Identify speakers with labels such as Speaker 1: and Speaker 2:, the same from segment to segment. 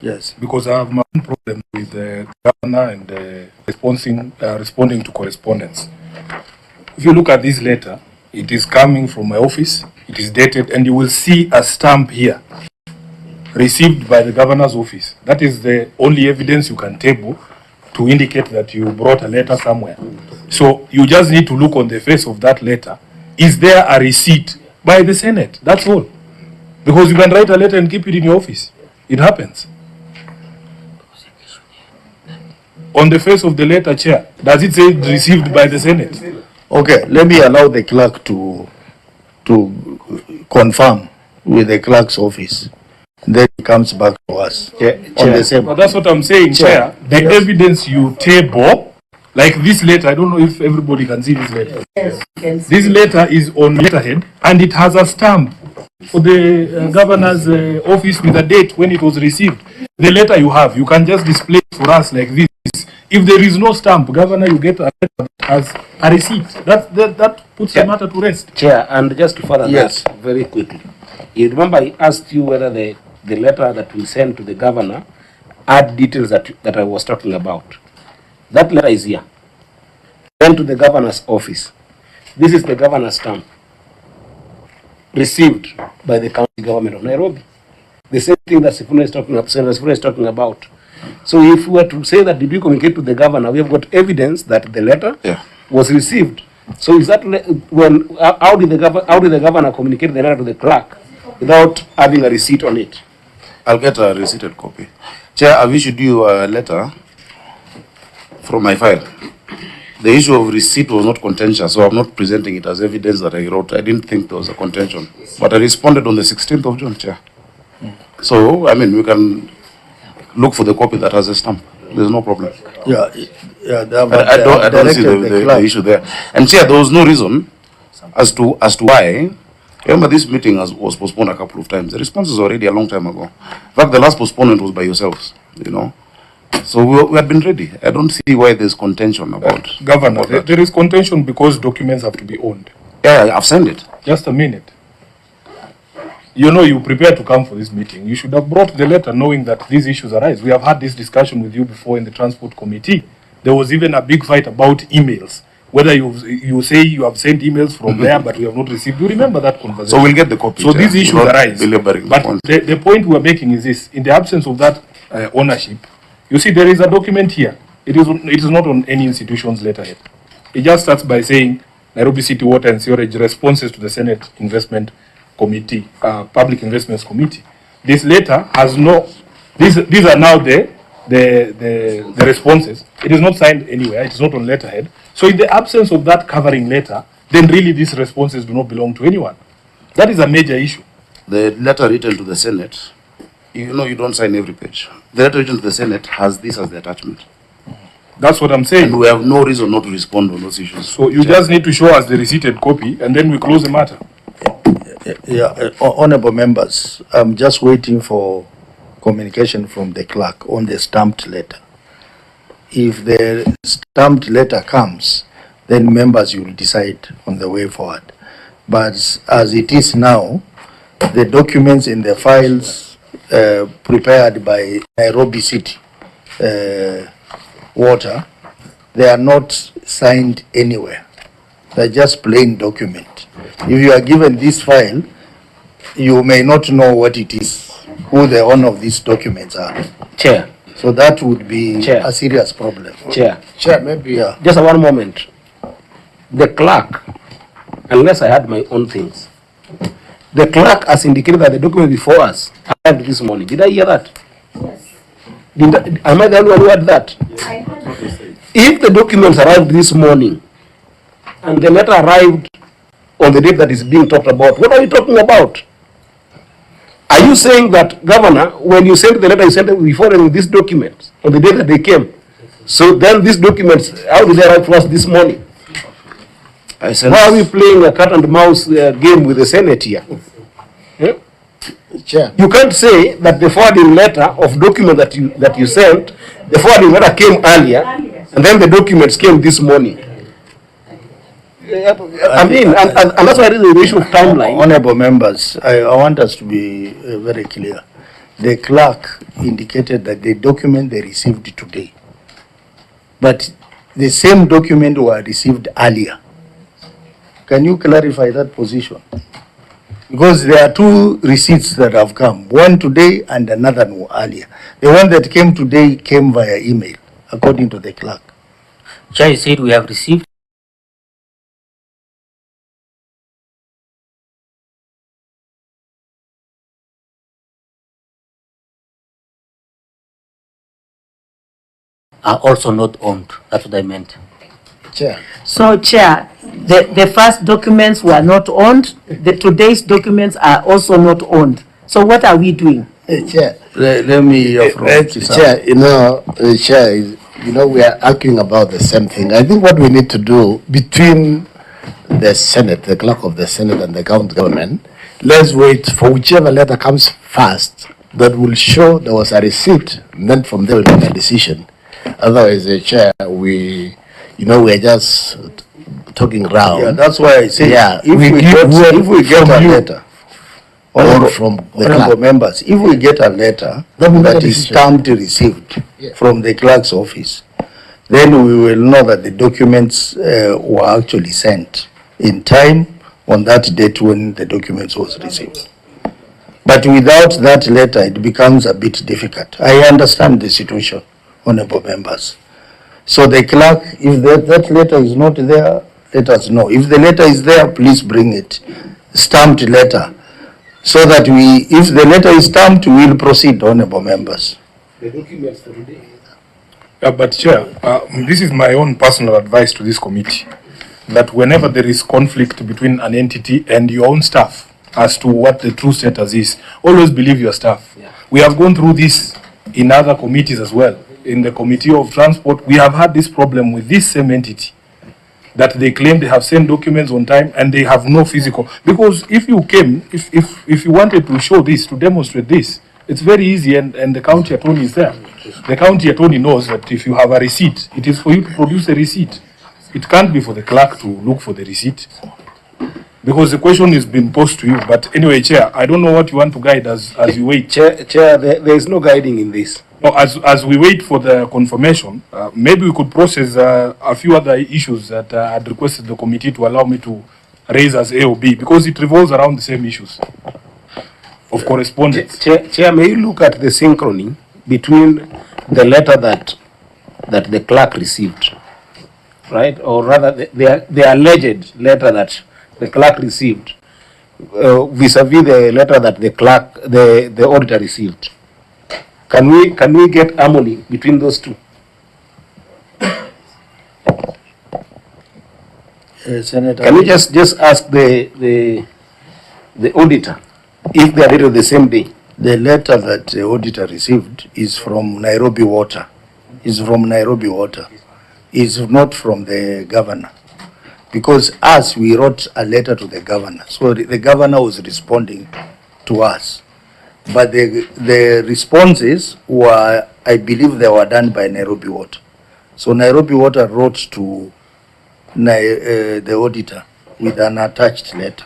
Speaker 1: Yes.
Speaker 2: Because I have my own problem with the governor and responding to correspondence. If you look at this letter, it is coming from my office, it is dated, and you will see a stamp here, received by the governor's office. That is the only evidence you can table to indicate that you brought a letter somewhere. So you just need to look on the face of that letter. Is there a receipt by the Senate? That's all. Because you can write a letter and keep it in your office. It happens. On the face of the letter, Chair, does it say received by the Senate?
Speaker 1: Okay, let me allow the clerk to confirm with the clerk's office. Then it comes back to us. On the same.
Speaker 2: But that's what I'm saying, Chair. The evidence you table, like this letter, I don't know if everybody can see this letter.
Speaker 3: Yes,
Speaker 2: this letter is on letterhead and it has a stamp for the governor's office with a date when it was received. The letter you have, you can just display it for us like this. If there is no stamp, Governor, you get a letter that has a receipt. That puts the matter to rest.
Speaker 4: Chair, and just to further that very quickly. You remember I asked you whether the letter that we sent to the governor had details that I was talking about. That letter is here. Sent to the governor's office. This is the governor's stamp. Received by the county government of Nairobi. The same thing that Senator Sifuna is talking about. So if we were to say that did you communicate to the governor, we have got evidence that the letter was received. So is that when how did the governor communicate the letter to the clerk without having a receipt on it?
Speaker 5: I'll get a receipted copy. Chair, I've issued you a letter from my file. The issue of receipt was not contentious, so I'm not presenting it as evidence that I wrote. I didn't think there was a contention. But I responded on the 16th of June, Chair. So, I mean, we can look for the copy that has a stamp. There's no problem.
Speaker 1: I
Speaker 5: don't see the issue there. And Chair, there was no reason as to why. Remember, this meeting was postponed a couple of times. The response was already a long time ago. In fact, the last postponement was by yourselves, you know. So we had been ready. I don't see why there's contention about
Speaker 2: Governor, there is contention because documents have to be owned.
Speaker 5: Yeah, I've sent it.
Speaker 2: Just a minute. You know, you prepared to come for this meeting. You should have brought the letter knowing that these issues arise. We have had this discussion with you before in the Transport Committee. There was even a big fight about emails. Whether you say you have sent emails from there, but we have not received. You remember that conversation?
Speaker 5: So we'll get the copy.
Speaker 2: So these issues arise. But the point we are making is this. In the absence of that ownership, you see there is a document here. It is not on any institution's letterhead. It just starts by saying Nairobi City Water and Sewerage responses to the Senate Investment Committee, Public Investments Committee. This letter has no, these are now the responses. It is not signed anywhere, it is not on letterhead. So in the absence of that covering letter, then really these responses do not belong to anyone. That is a major issue.
Speaker 5: The letter written to the Senate, you know you don't sign every page. The letter written to the Senate has this as the attachment.
Speaker 2: That's what I'm saying.
Speaker 5: And we have no reason not to respond on those issues.
Speaker 2: So you just need to show us the receipted copy and then we close the matter.
Speaker 1: Honorable members, I'm just waiting for communication from the clerk on the stamped letter. If the stamped letter comes, then members will decide on the way forward. But as it is now, the documents in the files prepared by Nairobi City Water, they are not signed anywhere. They're just plain document. If you are given this file, you may not know what it is, who the owner of these documents are.
Speaker 4: Chair.
Speaker 1: So that would be a serious problem.
Speaker 4: Chair.
Speaker 1: Chair, maybe.
Speaker 4: Just one moment. The clerk, unless I had my own things, the clerk has indicated that the document before us arrived this morning. Did I hear that? Yes. Am I the only one who heard that? Yes. I heard that. If the documents arrived this morning and the letter arrived on the date that is being talked about, what are you talking about? Are you saying that, Governor, when you sent the letter, you sent it before these documents on the day that they came? So then these documents, how did they arrive to us this morning? Why are we playing a cat and mouse game with the Senate here? Yeah?
Speaker 1: Chair.
Speaker 4: You can't say that the forwarding letter of document that you sent, the forwarding letter came earlier, and then the documents came this morning. I mean, and that's why it is the issue of timeline.
Speaker 1: Honorable members, I want us to be very clear. the clerk indicated that the document they received today, but the same document were received earlier. Can you clarify that position? Because there are two receipts that have come, one today and another one earlier. The one that came today came via email, according to the clerk.
Speaker 3: Chair said we have received. Are also not owned. That's what I meant.
Speaker 1: Chair.
Speaker 6: So, Chair, the first documents were not owned. Today's documents are also not owned. So what are we doing?
Speaker 1: Chair, let me hear from
Speaker 7: Chair, Chair, we are arguing about the same thing. I think what we need to do between the Senate, the clerk of the Senate and the county government, let's wait for whichever letter comes first that will show there was a receipt, and then from there we'll make a decision. Otherwise, Chair, we are just talking around.
Speaker 1: Yeah, that's why I say,
Speaker 7: Yeah,
Speaker 1: if we get a letter,
Speaker 7: from the
Speaker 1: honorable
Speaker 7: clerk.
Speaker 1: members, if we get a letter that is stamped received from the clerk's office, then we will know that the documents were actually sent in time on that date when the documents was received. But without that letter, it becomes a bit difficult. I understand the situation, honorable members. So the clerk, if that letter is not there, let us know. If the letter is there, please bring it, stamped letter, so that if the letter is stamped, we will proceed, honorable members.
Speaker 4: The documents for today.
Speaker 2: But Chair, this is my own personal advice to this committee, that whenever there is conflict between an entity and your own staff as to what the true status is, always believe your staff.
Speaker 4: Yeah.
Speaker 2: We have gone through this in other committees as well. In the Committee of Transport, we have had this problem with this same entity, that they claim they have sent documents on time and they have no physical. Because if you came, if you wanted to show this, to demonstrate this, it's very easy, and the county attorney is there. The county attorney knows that if you have a receipt, it is for you to produce a receipt. It can't be for the clerk to look for the receipt. Because the question is being posed to you. But anyway, Chair, I don't know what you want to guide as you wait.
Speaker 4: Chair, there is no guiding in this.
Speaker 2: No, as we wait for the confirmation, maybe we could process a few other issues that I had requested the committee to allow me to raise as A or B, because it revolves around the same issues of correspondence.
Speaker 4: Chair, may you look at the synchrony between the letter that the clerk received, right? Or rather, the alleged letter that the clerk received vis-a-vis the letter that the auditor received. Can we get harmony between those two?
Speaker 1: Senator,
Speaker 4: Can we just ask the auditor if they are dated the same day?
Speaker 1: the letter that the auditor received is from Nairobi Water. Is not from the governor. Because we wrote a letter to the governor. So the governor was responding to us. But the responses were, I believe they were done by Nairobi Water. So Nairobi Water wrote to the auditor with an attached letter.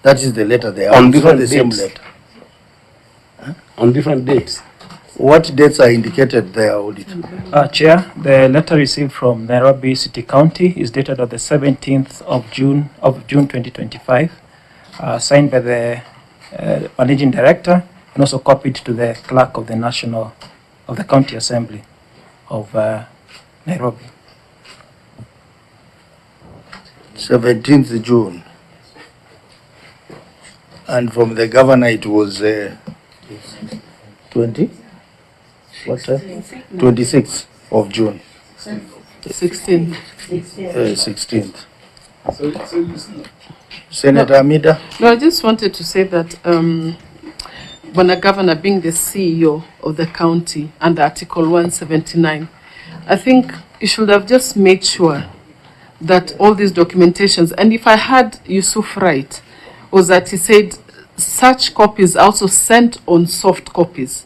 Speaker 1: That is the letter they have.
Speaker 4: On
Speaker 1: It's not
Speaker 4: different
Speaker 1: the same
Speaker 4: dates.
Speaker 1: letter.
Speaker 4: On different dates.
Speaker 1: What dates are indicated there, auditor?
Speaker 8: Chair, the letter received from Nairobi City County is dated on the 17th of June 2025, signed by the Managing Director and also copied to the Clerk of the County Assembly of Nairobi.
Speaker 1: 17th June. And from the governor it was 20? What time? 26th of June.
Speaker 9: 16.
Speaker 1: 16th. So you see. Senator Amida?
Speaker 9: No, I just wanted to say that when a governor being the CEO of the county under Article 179, I think you should have just made sure that all these documentations, and if I had Yusuf right, was that he said such copies also sent on soft copies,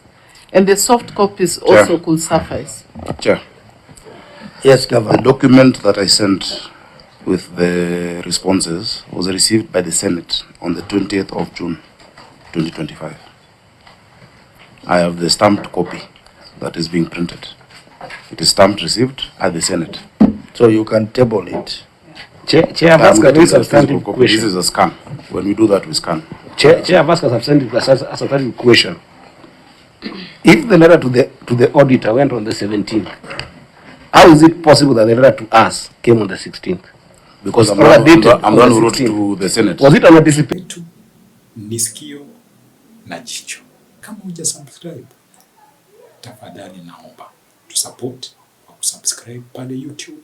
Speaker 9: and the soft copies also could suffice.
Speaker 5: Chair,
Speaker 1: Yes,
Speaker 5: the
Speaker 1: Governor.
Speaker 5: document that I sent with the responses was received by the Senate on the 20th of June, 2025. I have the stamped copy that is being printed. It is stamped received at the Senate.
Speaker 1: So you can table it.
Speaker 4: Chair, I've asked a very
Speaker 5: This is a
Speaker 4: substantive
Speaker 5: copy.
Speaker 4: question.
Speaker 5: This is a scan. When we do that, we scan.
Speaker 4: Chair, I've asked a substantive question. If the letter to the auditor went on the 17th, how is it possible that the letter to us came on the 16th?
Speaker 5: Because I'm
Speaker 4: Or
Speaker 5: the
Speaker 4: dated
Speaker 5: one
Speaker 4: on
Speaker 5: who
Speaker 4: the
Speaker 5: wrote
Speaker 4: 16th.
Speaker 5: to the Senate.
Speaker 4: Was it unanticipated?
Speaker 10: Wetu ni sikio na jicho. Kama huja subscribe, tafadhali naomba tusupport kwa kusubscribe pale YouTube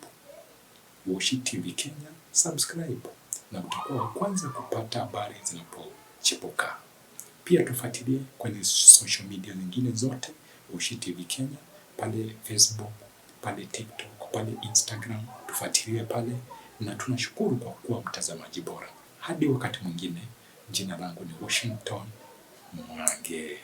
Speaker 10: Washy TV Kenya, subscribe na utakuwa wa kwanza kupata habari zinapochipuka. Pia tufuatilie kwenye social media zingine zote Washy TV Kenya, pale Facebook, pale TikTok, pale Instagram, tufuatilie pale na tunashukuru kwa kuwa mtazamaji bora. Hadi wakati mwingine, jina langu ni Washington Mwange.